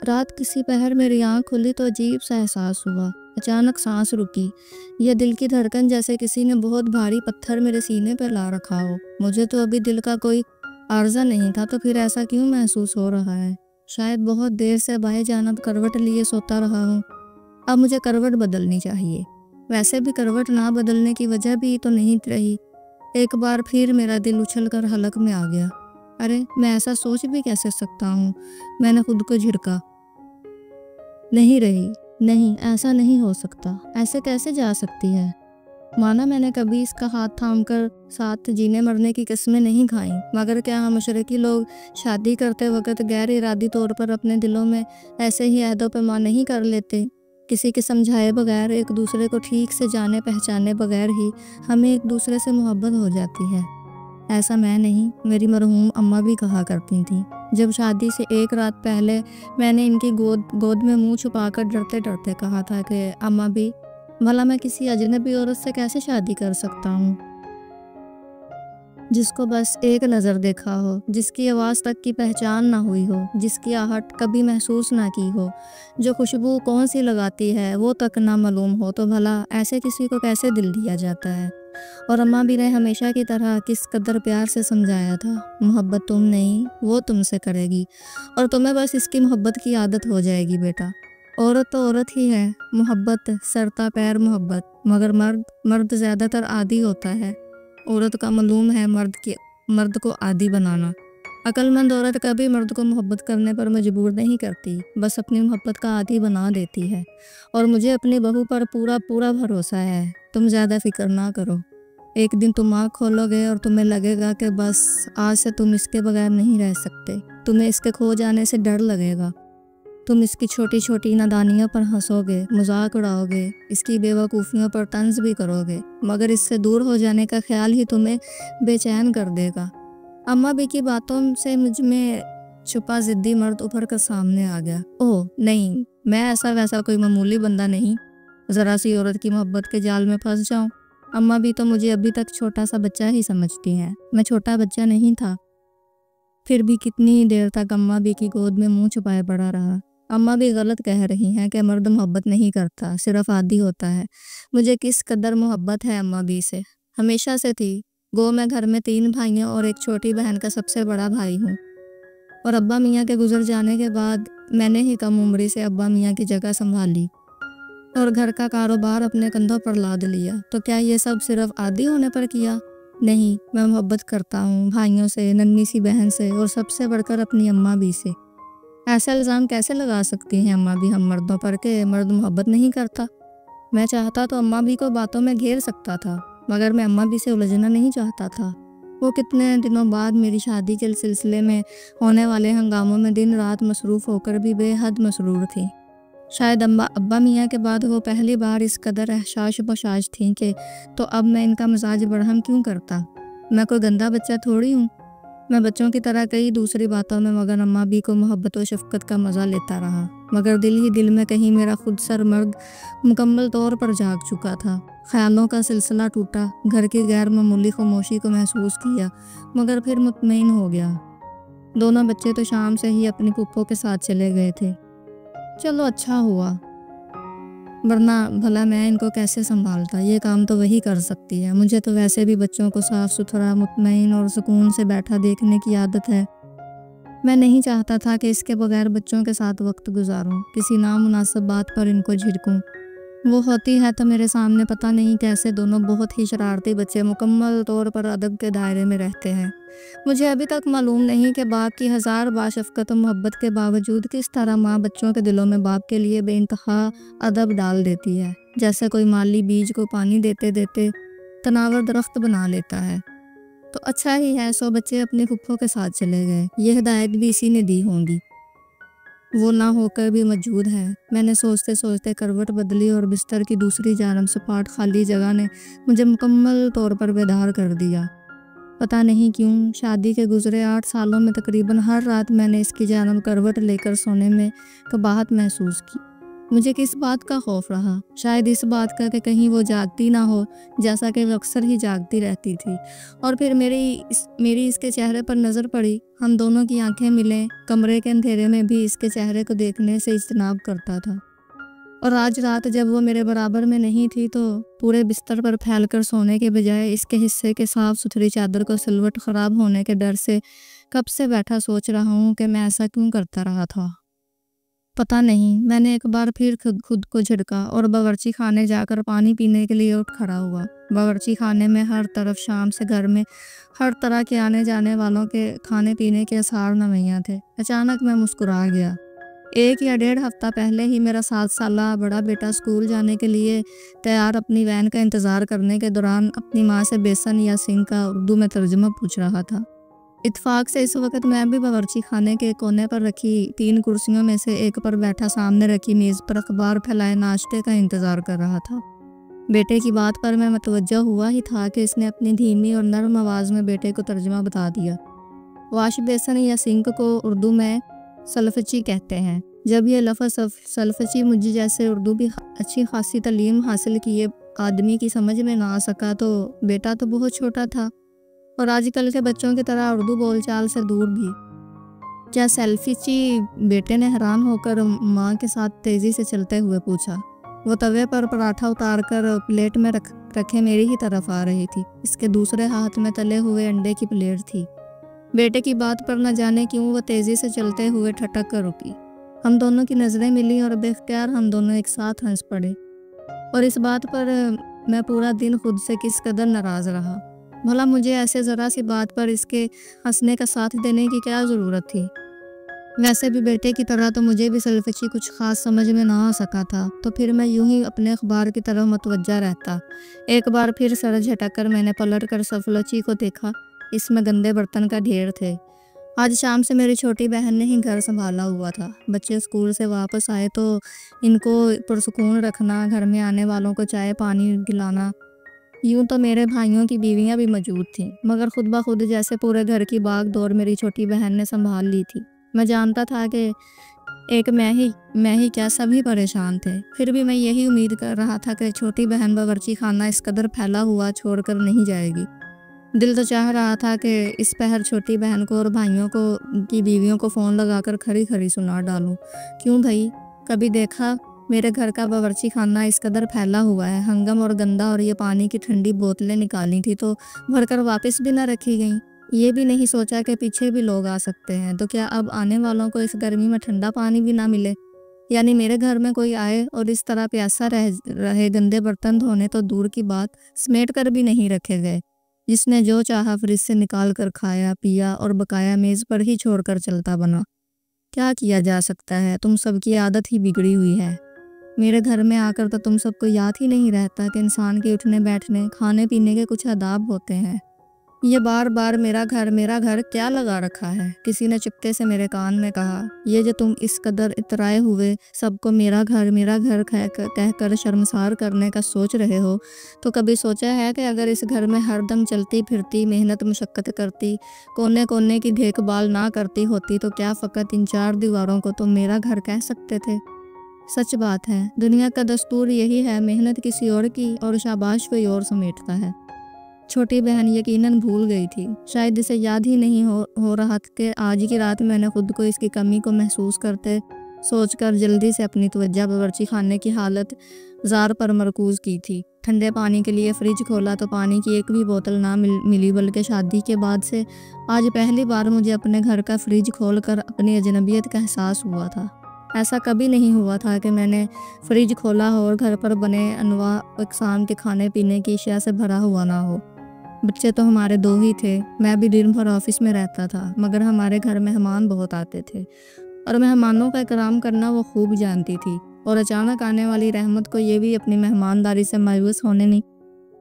رات کسی پہر میری آنکھ کھلی تو عجیب سا احساس ہوا۔ اچانک سانس رکی، یہ دل کی دھڑکن جیسے کسی نے بہت بھاری پتھر میرے سینے پہ لا رکھا ہو۔ مجھے تو ابھی دل کا کوئی عارضہ نہیں تھا، تو پھر ایسا کیوں محسوس ہو رہا ہے؟ شاید بہت دیر سے بائیں جانب کروٹ لیے سوتا رہا ہوں۔ اب مجھے کروٹ بدلنی چاہیے۔ ویسے بھی کروٹ نہ بدلنے کی وجہ بھی تو نہیں رہی۔ ایک بار پھر میرا دل اچھل کر حلق میں آ گیا۔ ارے میں ایسا سوچ بھی کیسے سکتا ہوں؟ میں نے خود کو جھڑکا۔ نہیں رہی، نہیں، ایسا نہیں ہو سکتا، ایسے کیسے جا سکتی ہے؟ مانا میں نے کبھی اس کا ہاتھ تھام کر ساتھ جینے مرنے کی قسمیں نہیں کھائیں، مگر کیا ہم مشرقی لوگ شادی کرتے وقت غیر ارادی طور پر اپنے دلوں میں ایسے ہی عہد و پیمان نہیں کر لیتے؟ کسی کے سمجھائے بغیر، ایک دوسرے کو ٹھیک سے جانے پہچانے بغیر ہی ہمیں ایک دوسرے سے محبت ہو جاتی ہے۔ ایسا میں نہیں، میری مرحوم اماں بھی کہا کرتی تھیں۔ جب شادی سے ایک رات پہلے میں نے ان کی گود میں منہ چھپا کر ڈرتے ڈرتے کہا تھا کہ اماں بھی، بھلا میں کسی اجنبی عورت سے کیسے شادی کر سکتا ہوں، جس کو بس ایک نظر دیکھا ہو، جس کی آواز تک کی پہچان نہ ہوئی ہو، جس کی آہٹ کبھی محسوس نہ کی ہو، جو خوشبو کون سی لگاتی ہے وہ تک نہ معلوم ہو، تو بھلا ایسے کسی کو کیسے دل دیا جاتا ہے؟ اور اماں بھی نے ہمیشہ کی طرح کس قدر پیار سے سمجھایا تھا، محبت تم نہیں، وہ تم سے کرے گی، اور تمہیں بس اس کی محبت کی عادت ہو جائے گی بیٹا۔ عورت تو عورت ہی ہے، محبت سرتا پیر محبت، مگر مرد زیادہ تر عادی ہوتا ہے۔ عورت کا معلوم ہے مرد کو عادی بنانا۔ عقل مند عورت کبھی مرد کو محبت کرنے پر مجبور نہیں کرتی، بس اپنی محبت کا عادی بنا دیتی ہے۔ اور مجھے اپنی بہو پر پورا بھروسہ ہے، تم زیادہ فکر نہ کرو۔ ایک دن تم آنکھ کھولو گے اور تمہیں لگے گا کہ بس آج سے تم اس کے بغیر نہیں رہ سکتے۔ تمہیں اس کے کھو جانے سے ڈر لگے گا۔ تم اس کی چھوٹی چھوٹی نادانیوں پر ہنسو گے، مذاق اڑاؤ گے، اس کی بے وقوفیوں پر طنز بھی کرو گے، مگر اس سے دور ہو جانے کا خیال ہی تمہیں بے چین کر دے گا۔ اماں بھی کی باتوں سے مجھ میں چھپا ضدی مرد ابھر کر سامنے آ گیا۔ اوہ نہیں، میں ایسا ویسا کوئی معمولی بندہ نہیں، ذرا سی عورت کی محبت کے جال میں پھنس جاؤں۔ اماں بھی تو مجھے ابھی تک چھوٹا سا بچہ ہی سمجھتی ہیں۔ میں چھوٹا بچہ نہیں تھا۔ پھر بھی کتنی دیر تک اماں بھی کی گود میں منہ چھپائے پڑا رہا۔ اماں بھی غلط کہہ رہی ہیں کہ مرد محبت نہیں کرتا، صرف عادی ہوتا ہے۔ مجھے کس قدر محبت ہے اماں بھی سے، ہمیشہ سے تھی۔ گو میں گھر میں 3 بھائیوں اور ایک چھوٹی بہن کا سب سے بڑا بھائی ہوں، اور ابا میاں کے گزر جانے کے بعد میں نے ہی کم عمری سے ابا میاں کی جگہ سنبھالی اور گھر کا کاروبار اپنے کندھوں پر لاد لیا۔ تو کیا یہ سب صرف عادی ہونے پر کیا؟ نہیں، میں محبت کرتا ہوں، بھائیوں سے، ننھی سی بہن سے، اور سب سے بڑھ کر اپنی اماں بھی سے۔ ایسا الزام کیسے لگا سکتی ہیں اماں بھی ہم مردوں پر کہ مرد محبت نہیں کرتا؟ میں چاہتا تو اماں بھی کو باتوں میں گھیر سکتا تھا، مگر میں اماں بھی سے الجھنا نہیں چاہتا تھا۔ وہ کتنے دنوں بعد میری شادی کے سلسلے میں ہونے والے ہنگاموں میں دن رات مصروف ہو کر بھی بے حد مسرور تھی۔ شاید ابا میاں کے بعد وہ پہلی بار اس قدر احساس بشاش تھیں کہ تو اب میں ان کا مزاج برہم کیوں کرتا؟ میں کوئی گندا بچہ تھوڑی ہوں۔ میں بچوں کی طرح کئی دوسری باتوں میں مگر اماں بھی کو محبت و شفقت کا مزہ لیتا رہا، مگر دل ہی دل میں کہیں میرا خود سر مرد مکمل طور پر جاگ چکا تھا۔ خیالوں کا سلسلہ ٹوٹا، گھر کی غیر معمولی خاموشی کو محسوس کیا، مگر پھر مطمئن ہو گیا۔ دونوں بچے تو شام سے ہی اپنی پھپھو کے ساتھ چلے گئے تھے۔ چلو اچھا ہوا، ورنہ بھلا میں ان کو کیسے سنبھالتا؟ یہ کام تو وہی کر سکتی ہے۔ مجھے تو ویسے بھی بچوں کو صاف ستھرا، مطمئن اور سکون سے بیٹھا دیکھنے کی عادت ہے۔ میں نہیں چاہتا تھا کہ اس کے بغیر بچوں کے ساتھ وقت گزاروں، کسی نامناسب بات پر ان کو جھڑکوں۔ وہ ہوتی ہے تو میرے سامنے پتہ نہیں کیسے دونوں بہت ہی شرارتی بچے مکمل طور پر ادب کے دائرے میں رہتے ہیں۔ مجھے ابھی تک معلوم نہیں کہ باپ کی ہزار باشفقت و محبت کے باوجود کس طرح ماں بچوں کے دلوں میں باپ کے لیے بے انتہا ادب ڈال دیتی ہے، جیسے کوئی مالی بیج کو پانی دیتے دیتے تناور درخت بنا لیتا ہے۔ تو اچھا ہی ہے، سو بچے اپنی پھپھو کے ساتھ چلے گئے۔ یہ ہدایت بھی اسی نے دی ہوں گی، وہ نہ ہو کر بھی موجود ہے۔ میں نے سوچتے سوچتے کروٹ بدلی اور بستر کی دوسری جانب سپاٹ خالی جگہ نے مجھے مکمل طور پر بیدار کر دیا۔ پتہ نہیں کیوں شادی کے گزرے 8 سالوں میں تقریباً ہر رات میں نے اس کی جانب کروٹ لے کر سونے میں قباحت محسوس کی۔ مجھے کس بات کا خوف رہا؟ شاید اس بات کا کہ کہیں وہ جاگتی نہ ہو، جیسا کہ وہ اکثر ہی جاگتی رہتی تھی۔ اور پھر میری اس کے چہرے پر نظر پڑی۔ ہم دونوں کی آنکھیں ملیں۔ کمرے کے اندھیرے میں بھی اس کے چہرے کو دیکھنے سے اجتناب کرتا تھا۔ اور آج رات جب وہ میرے برابر میں نہیں تھی تو پورے بستر پر پھیل کر سونے کے بجائے اس کے حصے کے صاف ستھری چادر کو سلوٹ خراب ہونے کے ڈر سے کب سے بیٹھا سوچ رہا ہوں کہ میں ایسا کیوں کرتا رہا تھا۔ پتہ نہیں۔ میں نے ایک بار پھر خود کو جھڑکا اور باورچی خانے جا کر پانی پینے کے لیے اٹھ کھڑا ہوا۔ باورچی خانے میں ہر طرف شام سے گھر میں ہر طرح کے آنے جانے والوں کے کھانے پینے کے آثار نمایاں تھے۔ اچانک میں مسکرا گیا۔ 1 یا 1.5 ہفتہ پہلے ہی میرا 7 سالہ بڑا بیٹا اسکول جانے کے لیے تیار اپنی وین کا انتظار کرنے کے دوران اپنی ماں سے بیسن یا سنگھ کا اردو میں ترجمہ پوچھ رہا تھا۔ اتفاق سے اس وقت میں بھی باورچی خانے کے کونے پر رکھی 3 کرسیوں میں سے ایک پر بیٹھا سامنے رکھی میز پر اخبار پھیلائے ناشتے کا انتظار کر رہا تھا۔ بیٹے کی بات پر میں متوجہ ہوا ہی تھا کہ اس نے اپنی دھیمی اور نرم آواز میں بیٹے کو ترجمہ بتا دیا۔ واش بیسن یا سنک کو اردو میں سلفچی کہتے ہیں۔ جب یہ لفظ سلفچی مجھے جیسے اردو بھی اچھی خاصی تعلیم حاصل کیے آدمی کی سمجھ میں نہ آ سکا تو بیٹا تو بہت چھوٹا تھا اور آج کل کے بچوں کی طرح اردو بول چال سے دور بھی۔ کیا سلفچی؟ بیٹے نے حیران ہو کر ماں کے ساتھ تیزی سے چلتے ہوئے پوچھا۔ وہ توے پر پراٹھا اتار کر پلیٹ میں رکھے میری ہی طرف آ رہی تھی۔ اس کے دوسرے ہاتھ میں تلے ہوئے انڈے کی پلیٹ تھی۔ بیٹے کی بات پر نہ جانے کیوں وہ تیزی سے چلتے ہوئے ٹھٹک کر رکی۔ ہم دونوں کی نظریں ملی اور بے اختیار ہم دونوں ایک ساتھ ہنس پڑے۔ اور اس بات پر میں پورا دن خود سے کس قدر ناراض رہا۔ بھلا مجھے ایسے ذرا سی بات پر اس کے ہنسنے کا ساتھ دینے کی کیا ضرورت تھی؟ ویسے بھی بیٹے کی طرح تو مجھے بھی سلفچی کچھ خاص سمجھ میں نہ آ سکا تھا، تو پھر میں یوں ہی اپنے اخبار کی طرف متوجہ رہتا۔ ایک بار پھر سر جھٹک کر میں نے پلٹ کر سلفچی کو دیکھا۔ اس میں گندے برتن کا ڈھیر تھے۔ آج شام سے میری چھوٹی بہن نے ہی گھر سنبھالا ہوا تھا۔ بچے اسکول سے واپس آئے تو ان کو پرسکون رکھنا، گھر میں آنے والوں کو چائے پانی گلانا۔ یوں تو میرے بھائیوں کی بیویاں بھی موجود تھیں، مگر خود بخود جیسے پورے گھر کی باغ دور میری چھوٹی بہن نے سنبھال لی تھی۔ میں جانتا تھا کہ ایک میں ہی کیا سبھی پریشان تھے، پھر بھی میں یہی امید کر رہا تھا کہ چھوٹی بہن باورچی خانہ اس قدر پھیلا ہوا چھوڑ کر نہیں جائے گی۔ دل تو چاہ رہا تھا کہ اس پہر چھوٹی بہن کو اور بھائیوں کی بیویوں کو فون لگا کر کھری کھری سنا ڈالوں۔ کیوں بھائی، کبھی دیکھا میرے گھر کا باورچی خانہ اس قدر پھیلا ہوا ہے؟ ہنگم اور گندا اور یہ پانی کی ٹھنڈی بوتلیں نکالی تھی تو بھر کر واپس بھی نہ رکھی گئیں۔ یہ بھی نہیں سوچا کہ پیچھے بھی لوگ آ سکتے ہیں، تو کیا اب آنے والوں کو اس گرمی میں ٹھنڈا پانی بھی نہ ملے؟ یعنی میرے گھر میں کوئی آئے اور اس طرح پیاسا رہے، گندے برتن دھونے تو دور کی بات، سمیٹ کر بھی نہیں رکھے گئے۔ جس نے جو چاہا فریج سے نکال کر کھایا پیا اور بقایا میز پر ہی چھوڑ کر چلتا بنا۔ کیا کیا جا سکتا ہے؟ تم سب کی عادت ہی بگڑی ہوئی ہے۔ میرے گھر میں آ کر تو تم سب کو یاد ہی نہیں رہتا کہ انسان کے اٹھنے بیٹھنے کھانے پینے کے کچھ آداب ہوتے ہیں۔ یہ بار بار میرا گھر کیا لگا رکھا ہے؟ کسی نے چپکے سے میرے کان میں کہا۔ یہ جو تم اس قدر اترائے ہوئے سب کو میرا گھر کہہ کر شرمسار کرنے کا سوچ رہے ہو، تو کبھی سوچا ہے کہ اگر اس گھر میں ہر دم چلتی پھرتی، محنت مشقت کرتی، کونے کونے کی دیکھ بھال نہ کرتی ہوتی تو کیا فقط ان 4 دیواروں کو تم میرا گھر کہہ سکتے تھے؟ سچ بات ہے، دنیا کا دستور یہی ہے، محنت کسی اور کی اور شاباش کوئی اور سمیٹتا ہے۔ چھوٹی بہن یقیناً بھول گئی تھی، شاید اسے یاد ہی نہیں ہو رہا کہ آج کی رات میں نے خود کو اس کی کمی کو محسوس کرتے سوچ کر جلدی سے اپنی توجہ باورچی خانے کی حالت زار پر مرکوز کی تھی۔ ٹھنڈے پانی کے لیے فریج کھولا تو پانی کی ایک بھی بوتل نہ ملی، بلکہ شادی کے بعد سے آج پہلی بار مجھے اپنے گھر کا فریج کھول کر اپنی اجنبیت کا احساس ہوا تھا۔ ایسا کبھی نہیں ہوا تھا کہ میں نے فریج کھولا ہو اور گھر پر بنے انواع اقسام کے کھانے پینے کی اشیاء سے بھرا ہوا نہ ہو۔ بچے تو ہمارے 2 ہی تھے، میں بھی دن بھر آفس میں رہتا تھا، مگر ہمارے گھر مہمان بہت آتے تھے اور مہمانوں کا اکرام کرنا وہ خوب جانتی تھی، اور اچانک آنے والی رحمت کو یہ بھی اپنی مہمانداری سے مایوس ہونے نہیں۔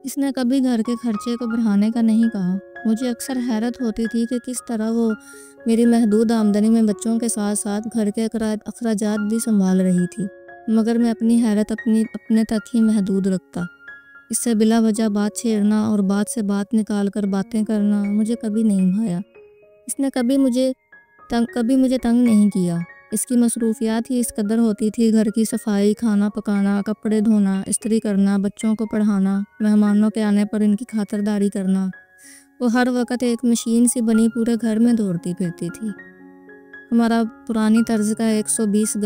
اس نے کبھی گھر کے خرچے کو بڑھانے کا نہیں کہا۔ مجھے اکثر حیرت ہوتی تھی کہ کس طرح وہ میری محدود آمدنی میں بچوں کے ساتھ ساتھ گھر کے اخراجات بھی سنبھال رہی تھی، مگر میں اپنی حیرت اپنے تک ہی محدود رکھتا۔ اس سے بلا وجہ بات چھیڑنا اور بات سے بات نکال کر باتیں کرنا مجھے کبھی نہیں بھایا۔ اس نے کبھی مجھے تنگ نہیں کیا۔ اس کی مصروفیات ہی اس قدر ہوتی تھی، گھر کی صفائی، کھانا پکانا، کپڑے دھونا، استری کرنا، بچوں کو پڑھانا، مہمانوں کے آنے پر ان کی خاطرداری کرنا۔ وہ ہر وقت ایک مشین سی بنی پورے گھر میں دوڑتی پھرتی تھی۔ ہمارا پرانی طرز کا 120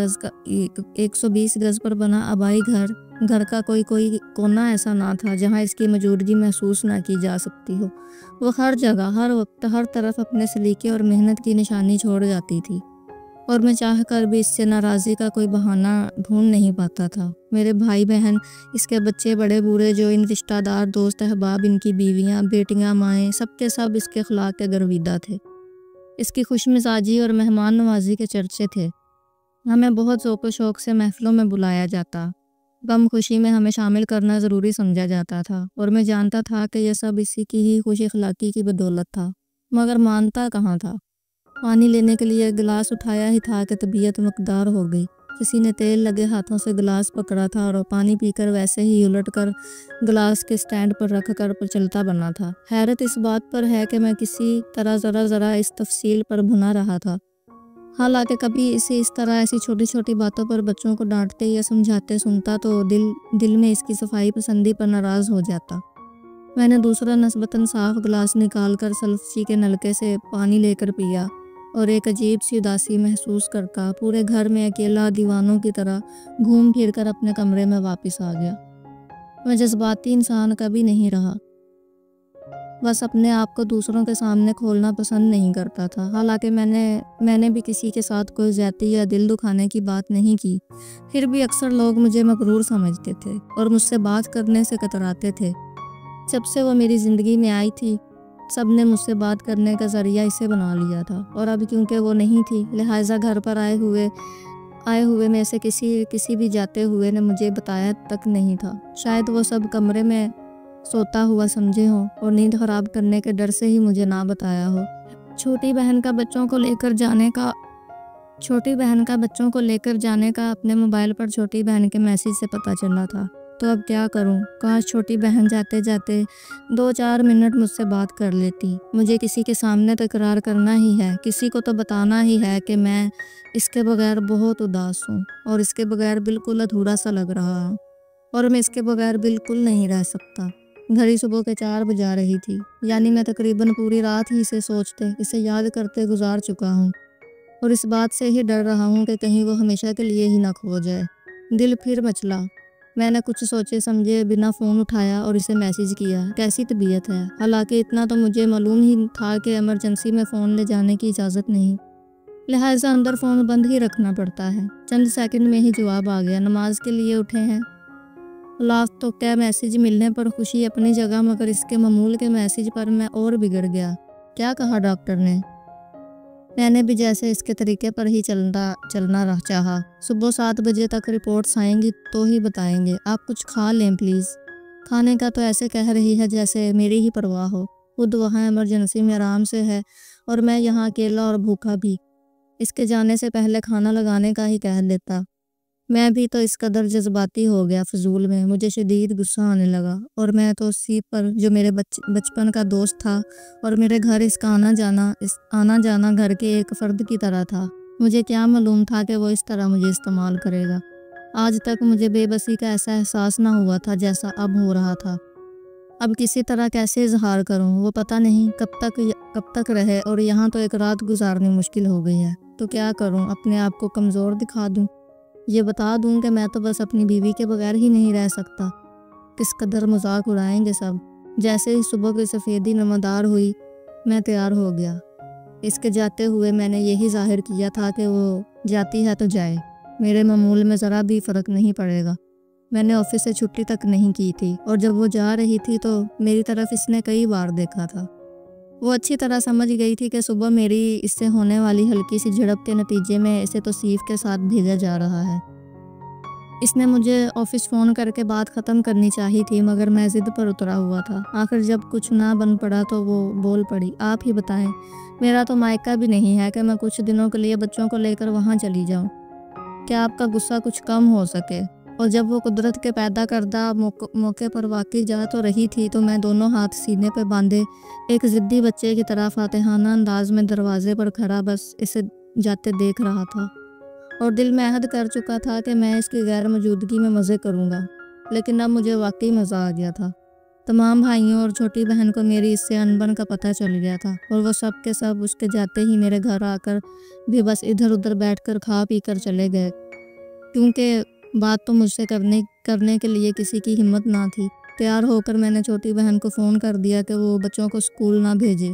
گز پر بنا آبائی گھر کا کوئی کونا ایسا نہ تھا جہاں اس کی موجودگی محسوس نہ کی جا سکتی ہو۔ وہ ہر جگہ، ہر وقت، ہر طرف اپنے سلیقے اور محنت کی نشانی چھوڑ جاتی تھی، اور میں چاہ کر بھی اس سے ناراضی کا کوئی بہانہ ڈھونڈ نہیں پاتا تھا۔ میرے بھائی بہن، اس کے بچے بڑے بوڑھے، جو ان رشتہ دار، دوست احباب، ان کی بیویاں، بیٹیاں، مائیں، سب کے سب اس کے اخلاق کے گرویدہ تھے۔ اس کی خوش مزاجی اور مہمان نوازی کے چرچے تھے۔ ہمیں بہت ذوق و شوق سے محفلوں میں بلایا جاتا، غم خوشی میں ہمیں شامل کرنا ضروری سمجھا جاتا تھا، اور میں جانتا تھا کہ یہ سب اسی کی ہی خوش اخلاقی کی بدولت تھا، مگر مانتا کہاں تھا۔ پانی لینے کے لیے گلاس اٹھایا ہی تھا کہ طبیعت مقدار ہو گئی۔ کسی نے تیل لگے ہاتھوں سے گلاس پکڑا تھا اور پانی پی کر ویسے ہی الٹ کر گلاس کے سٹینڈ پر رکھ کر چلتا بنا تھا۔ حیرت اس بات پر ہے کہ میں کسی طرح ذرا اس تفصیل پر بھنا رہا تھا، حالانکہ کبھی اسے اس طرح ایسی چھوٹی چھوٹی باتوں پر بچوں کو ڈانٹتے یا سمجھاتے سنتا تو دل میں اس کی صفائی پسندی پر ناراض ہو جاتا۔ میں نے دوسرا نسبتاً صاف گلاس نکال کر سلفچی کے نلکے سے پانی لے کر پیا، اور ایک عجیب سی اداسی محسوس کرتا پورے گھر میں اکیلا دیوانوں کی طرح گھوم پھر کر اپنے کمرے میں واپس آ گیا۔ میں جذباتی انسان کبھی نہیں رہا، بس اپنے آپ کو دوسروں کے سامنے کھولنا پسند نہیں کرتا تھا۔ حالانکہ میں نے بھی کسی کے ساتھ کوئی زیادتی یا دل دکھانے کی بات نہیں کی، پھر بھی اکثر لوگ مجھے مغرور سمجھتے تھے اور مجھ سے بات کرنے سے کتراتے تھے۔ جب سے وہ میری زندگی میں آئی تھی، سب نے مجھ سے بات کرنے کا ذریعہ اسے بنا لیا تھا، اور اب کیونکہ وہ نہیں تھی، لہٰذا گھر پر آئے ہوئے میں سے کسی بھی جاتے ہوئے نے مجھے بتایا تک نہیں تھا۔ شاید وہ سب کمرے میں سوتا ہوا سمجھے ہوں اور نیند خراب کرنے کے ڈر سے ہی مجھے نہ بتایا ہو۔ چھوٹی بہن کا بچوں کو لے کر جانے کا اپنے موبائل پر چھوٹی بہن کے میسج سے پتہ چلا تھا، تو اب کیا کروں؟ کاش چھوٹی بہن جاتے جاتے 2-4 منٹ مجھ سے بات کر لیتی۔ مجھے کسی کے سامنے تو اقرار کرنا ہی ہے، کسی کو تو بتانا ہی ہے کہ میں اس کے بغیر بہت اداس ہوں، اور اس کے بغیر بالکل ادھورا سا لگ رہا ہوں، اور میں اس کے بغیر بالکل نہیں رہ سکتا۔ گھڑی صبح کے 4 بجا رہی تھی، یعنی میں تقریباً پوری رات ہی اسے یاد کرتے گزار چکا ہوں، اور اس بات سے ہی ڈر رہا ہوں کہ کہیں وہ ہمیشہ کے لیے ہی نہ کھو جائے۔ دل پھر مچلا۔ میں نے کچھ سوچے سمجھے بنا فون اٹھایا اور اسے میسج کیا، کیسی طبیعت ہے؟ حالانکہ اتنا تو مجھے معلوم ہی تھا کہ ایمرجنسی میں فون لے جانے کی اجازت نہیں، لہٰذا اندر فون بند ہی رکھنا پڑتا ہے۔ چند سیکنڈ میں ہی جواب آ گیا، نماز کے لیے اٹھے ہیں؟ لاف تو کیا میسج ملنے پر خوشی اپنی جگہ، مگر اس کے معمول کے میسج پر میں اور بگڑ گیا۔ کیا کہا ڈاکٹر نے؟ میں نے بھی جیسے اس کے طریقے پر ہی چلنا چاہا۔ صبح 7 بجے تک رپورٹس آئیں گی تو ہی بتائیں گے، آپ کچھ کھا لیں پلیز۔ کھانے کا تو ایسے کہہ رہی ہے جیسے میری ہی پرواہ ہو، خود وہاں ایمرجنسی میں آرام سے ہے اور میں یہاں اکیلا اور بھوکا بھی۔ اس کے جانے سے پہلے کھانا لگانے کا ہی کہہ دیتا۔ میں بھی تو اس قدر جذباتی ہو گیا فضول میں، مجھے شدید غصہ آنے لگا، اور میں تو اسی پر جو میرے بچپن کا دوست تھا اور میرے گھر اس کا آنا جانا گھر کے ایک فرد کی طرح تھا، مجھے کیا معلوم تھا کہ وہ اس طرح مجھے استعمال کرے گا۔ آج تک مجھے بے بسی کا ایسا احساس نہ ہوا تھا جیسا اب ہو رہا تھا۔ اب کسی طرح کیسے اظہار کروں، وہ پتہ نہیں کب تک رہے، اور یہاں تو ایک رات گزارنی مشکل ہو گئی ہے، تو کیا کروں؟ اپنے آپ کو کمزور دکھا دوں؟ یہ بتا دوں کہ میں تو بس اپنی بیوی کے بغیر ہی نہیں رہ سکتا؟ کس قدر مذاق اڑائیں گے سب۔ جیسے ہی صبح کی سفیدی نمودار ہوئی، میں تیار ہو گیا۔ اس کے جاتے ہوئے میں نے یہی ظاہر کیا تھا کہ وہ جاتی ہے تو جائے، میرے معمول میں ذرا بھی فرق نہیں پڑے گا۔ میں نے آفس سے چھٹی تک نہیں کی تھی، اور جب وہ جا رہی تھی تو میری طرف اس نے کئی بار دیکھا تھا۔ وہ اچھی طرح سمجھ گئی تھی کہ صبح میری اس سے ہونے والی ہلکی سی جھڑپ کے نتیجے میں اسے توصیف کے ساتھ بھیجا جا رہا ہے۔ اس نے مجھے آفس فون کر کے بات ختم کرنی چاہی تھی، مگر میں ضد پر اترا ہوا تھا۔ آخر جب کچھ نہ بن پڑا تو وہ بول پڑی، آپ ہی بتائیں، میرا تو مائکہ بھی نہیں ہے کہ میں کچھ دنوں کے لیے بچوں کو لے کر وہاں چلی جاؤں۔ کیا آپ کا غصہ کچھ کم ہو سکے؟ اور جب وہ قدرت کے پیدا کردہ موقع پر واقع جا تو رہی تھی تو میں دونوں ہاتھ سینے پہ باندھے ایک ضدی بچے کی طرح فاتحانہ انداز میں دروازے پر کھڑا بس اسے جاتے دیکھ رہا تھا۔ اور دل میں عہد کر چکا تھا کہ میں اس کی غیر موجودگی میں مزے کروں گا، لیکن اب مجھے واقعی مزہ آ گیا تھا۔ تمام بھائیوں اور چھوٹی بہن کو میری اس سے انبن کا پتہ چل گیا تھا، اور وہ سب کے سب اس کے جاتے ہی میرے گھر آ کر بھی بس ادھر ادھر بیٹھ کر کھا پی کر چلے گئے، کیونکہ بات تو مجھ سے کرنے کے لیے کسی کی ہمت نہ تھی۔ تیار ہو کر میں نے چھوٹی بہن کو فون کر دیا کہ وہ بچوں کو اسکول نہ بھیجے،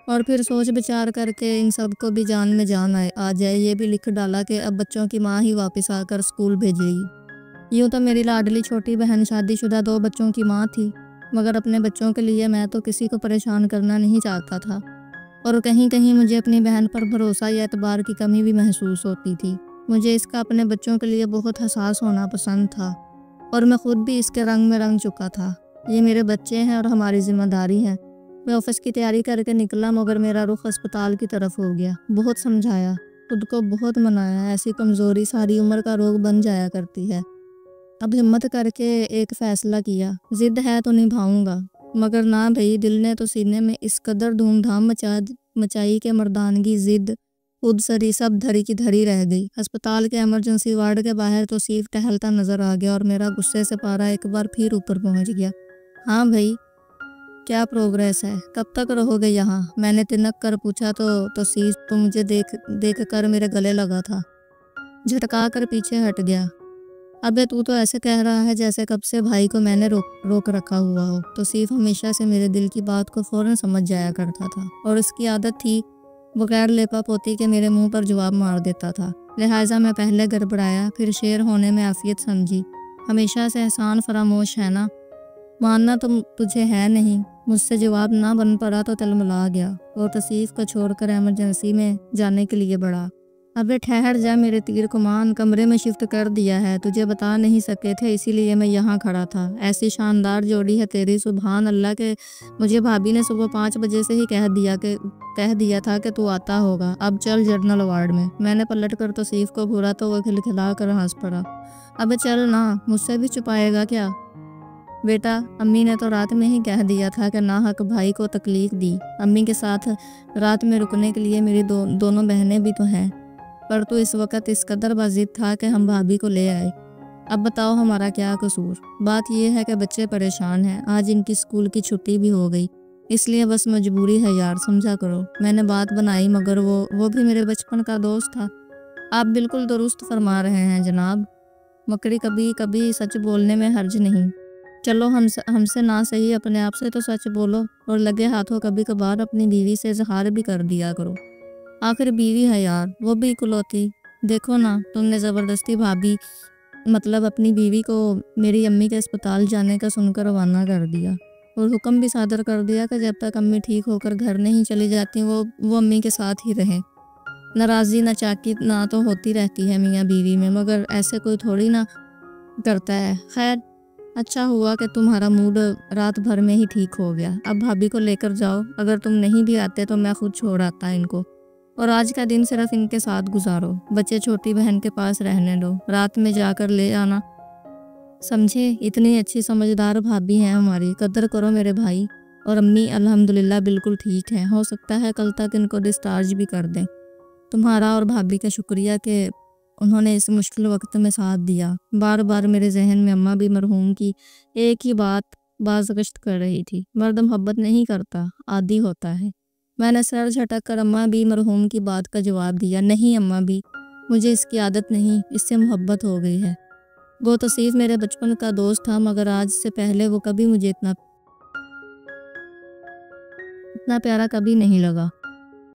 اور پھر سوچ بچار کر کے ان سب کو بھی جان میں جان آ جائے یہ بھی لکھ ڈالا کہ اب بچوں کی ماں ہی واپس آ کر اسکول بھیجے گی۔ یوں تو میری لاڈلی چھوٹی بہن شادی شدہ 2 بچوں کی ماں تھی، مگر اپنے بچوں کے لیے میں تو کسی کو پریشان کرنا نہیں چاہتا تھا، اور کہیں کہیں مجھے اپنی بہن پر بھروسہ یا اعتبار کی کمی بھی محسوس ہوتی تھی۔ مجھے اس کا اپنے بچوں کے لیے بہت حساس ہونا پسند تھا، اور میں خود بھی اس کے رنگ میں رنگ چکا تھا۔ یہ میرے بچے ہیں اور ہماری ذمہ داری ہے۔ میں آفس کی تیاری کر کے نکلا، مگر میرا رخ اسپتال کی طرف ہو گیا۔ بہت سمجھایا، خود کو بہت منایا، ایسی کمزوری ساری عمر کا روگ بن جایا کرتی ہے۔ اب ہمت کر کے ایک فیصلہ کیا، ضد ہے تو نبھاؤں گا، مگر نہ بھئی، دل نے تو سینے میں اس قدر دھوم دھام مچائی کہ مردانگی، ضد، خود سری سب دھری کی دھری رہ گئی۔ ہسپتال کے ایمرجنسی وارڈ کے باہر توصیف ٹہلتا نظر آ گیا، اور میرا غصے سے پارا ایک بار پھر اوپر پہنچ گیا۔ ہاں بھئی، کیا پروگریس ہے؟ کب تک رہو گے یہاں؟ میں نے تنک کر پوچھا تو توصیف تو مجھے دیکھ کر میرے گلے لگا تھا، جھٹکا کر پیچھے ہٹ گیا۔ ابے تو ایسے کہہ رہا ہے جیسے کب سے بھائی کو میں نے روک رکھا ہوا ہو۔ توصیف ہمیشہ سے میرے دل کی بات کو فوراً سمجھ جایا کرتا تھا، اور اس کی عادت تھی بغیر لیپا پوتی کے میرے منہ پر جواب مار دیتا تھا، لہٰذا میں پہلے گڑبڑایا، پھر شیر ہونے میں عافیت سمجھی۔ ہمیشہ سے احسان فراموش ہے نا، ماننا تو تجھے ہے نہیں۔ مجھ سے جواب نہ بن پڑا تو تلملا گیا، اور توصیف کو چھوڑ کر ایمرجنسی میں جانے کے لیے بڑھا۔ ابے ٹھہر جا میرے تیر کمان، کمرے میں شفٹ کر دیا ہے، تجھے بتا نہیں سکے تھے اسی لیے میں یہاں کھڑا تھا۔ ایسی شاندار جوڑی ہے تیری، سبحان اللہ، کہ مجھے بھابھی نے صبح 5 بجے سے ہی کہہ دیا تھا کہ تو آتا ہوگا۔ اب چل جنرل وارڈ میں۔ میں نے پلٹ کر توصیف کو گھورا تو وہ کھلکھلا کر ہنس پڑا۔ ابے چل نا، مجھ سے بھی چھپائے گا کیا؟ بیٹا، امی نے تو رات میں ہی کہہ دیا تھا کہ ناحق بھائی کو تکلیف دی۔ امی کے ساتھ رات میں رکنے کے لیے میری دونوں بہنیں بھی تو ہیں، پر تو اس وقت اس قدر باضد تھا کہ ہم بھابھی کو لے آئے۔ اب بتاؤ ہمارا کیا قصور؟ بات یہ ہے کہ بچے پریشان ہیں، آج ان کی اسکول کی چھٹی بھی ہو گئی، اس لیے بس مجبوری ہے یار، سمجھا کرو۔ میں نے بات بنائی، مگر وہ بھی میرے بچپن کا دوست تھا۔ آپ بالکل درست فرما رہے ہیں جناب، مکڑی کبھی سچ بولنے میں حرج نہیں۔ چلو ہم سے نہ صحیح اپنے آپ سے تو سچ بولو، اور لگے ہاتھوں کبھی کبھار اپنی بیوی سے اظہار بھی کر دیا کرو۔ آخر بیوی ہے یار، وہ بھی اکلوتی۔ دیکھو نا، تم نے زبردستی بھابھی مطلب اپنی بیوی کو میری امی کے اسپتال جانے کا سن کر روانہ کر دیا، اور حکم بھی صادر کر دیا کہ جب تک امی ٹھیک ہو کر گھر نہیں چلی جاتی وہ امی کے ساتھ ہی رہیں۔ ناراضی نہ چاکی نہ تو ہوتی رہتی ہے میاں بیوی میں، مگر ایسے کوئی تھوڑی نہ کرتا ہے۔ خیر، اچھا ہوا کہ تمہارا موڈ رات بھر میں ہی ٹھیک ہو گیا۔ اب بھابھی کو لے کر جاؤ، اگر تم نہیں بھی آتے تو میں خود چھوڑ آتا ان کو، اور آج کا دن صرف ان کے ساتھ گزارو۔ بچے چھوٹی بہن کے پاس رہنے دو، رات میں جا کر لے آنا، سمجھے؟ اتنی اچھی سمجھدار بھابھی ہیں ہماری، قدر کرو میرے بھائی۔ اور امی الحمدللہ بالکل ٹھیک ہیں، ہو سکتا ہے کل تک ان کو ڈسچارج بھی کر دیں۔ تمہارا اور بھابھی کا شکریہ کہ انہوں نے اس مشکل وقت میں ساتھ دیا۔ بار بار میرے ذہن میں اماں بھی مرحوم کی ایک ہی بات بازگشت کر رہی تھی، مرد محبت نہیں کرتا، عادی ہوتا ہے۔ میں نے سر جھٹک کر اماں بھی مرحوم کی بات کا جواب دیا، نہیں اماں بھی، مجھے اس کی عادت نہیں، اس سے محبت ہو گئی ہے۔ وہ توصیف میرے بچپن کا دوست تھا، مگر آج سے پہلے وہ کبھی مجھے اتنا پیارا کبھی نہیں لگا۔